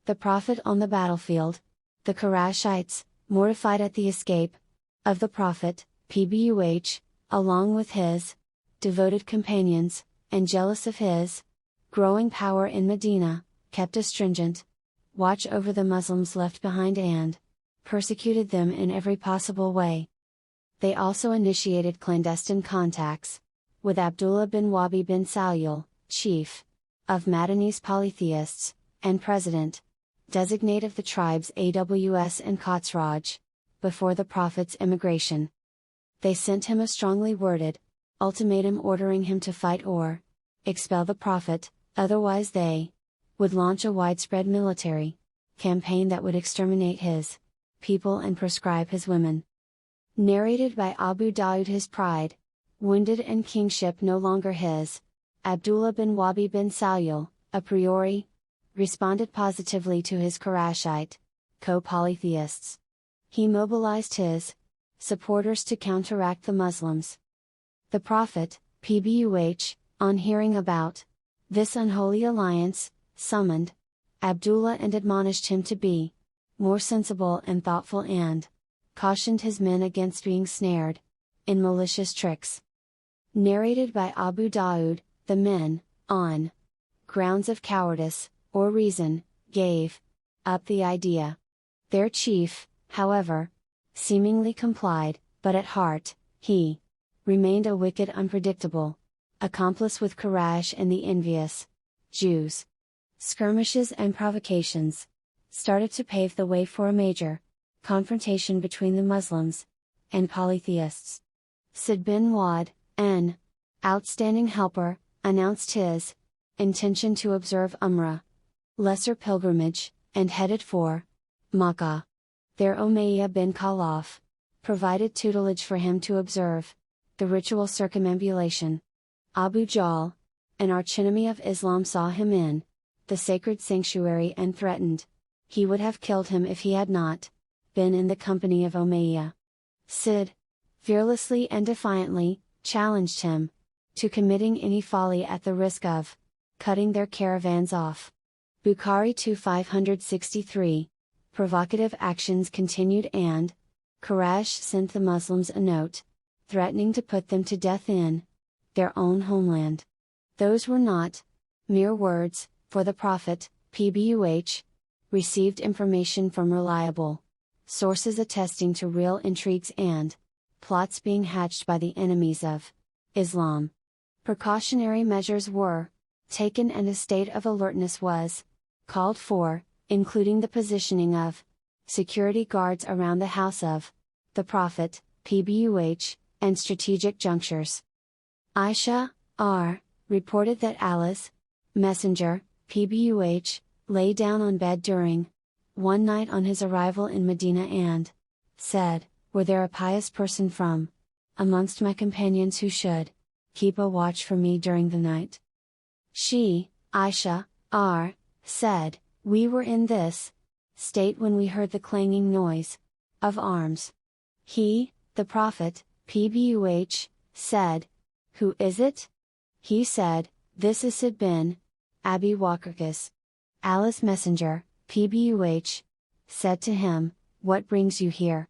the Prophet on the battlefield. The Qurayshites, mortified at the escape of the Prophet, PBUH, along with his devoted companions, and jealous of his growing power in Medina, kept a stringent watch over the Muslims left behind and persecuted them in every possible way. They also initiated clandestine contacts with Abdullah bin Wabi bin Salul, chief of Madanese polytheists, and president designate of the tribes AWS and Khazraj, before the Prophet's immigration. They sent him a strongly worded ultimatum ordering him to fight or expel the Prophet, otherwise they would launch a widespread military campaign that would exterminate his people and proscribe his women. Narrated by Abu Dawud. His pride wounded and kingship no longer his, Abdullah bin Wabi bin Salul, a priori, responded positively to his Qurayshite co-polytheists. He mobilized his supporters to counteract the Muslims. The Prophet, PBUH, on hearing about this unholy alliance, summoned Abdullah and admonished him to be more sensible and thoughtful and cautioned his men against being snared in malicious tricks. Narrated by Abu Dawud, the men, on grounds of cowardice or reason, gave up the idea. Their chief, however, seemingly complied, but at heart, he remained a wicked, unpredictable accomplice with Quraysh and the envious Jews. Skirmishes and provocations started to pave the way for a major confrontation between the Muslims and polytheists. Sid bin Wad, an outstanding helper, announced his intention to observe Umrah, lesser pilgrimage, and headed for Makkah. There Umayyah bin Khalaf provided tutelage for him to observe the ritual circumambulation. Abu Jahl, an archenemy of Islam, saw him in the sacred sanctuary and threatened he would have killed him if he had not been in the company of Umayyah. Sid, fearlessly and defiantly, challenged him to committing any folly at the risk of cutting their caravans off. Bukhari 2563. Provocative actions continued and Quraysh sent the Muslims a note threatening to put them to death in their own homeland. Those were not mere words, for the Prophet, PBUH, received information from reliable sources attesting to real intrigues and plots being hatched by the enemies of Islam. Precautionary measures were taken and a state of alertness was called for, including the positioning of security guards around the house of the Prophet, PBUH, and strategic junctures. Aisha, R., reported that Allah's Messenger, PBUH, lay down on bed during one night on his arrival in Medina and said, "Were there a pious person from amongst my companions who should keep a watch for me during the night?" She, Aisha, R., said, "We were in this state when we heard the clanging noise of arms." He, the Prophet, PBUH, said, "Who is it?" He said, "This is Sid bin Abi Waqqas." Allah's Messenger, PBUH, said to him, "What brings you here?"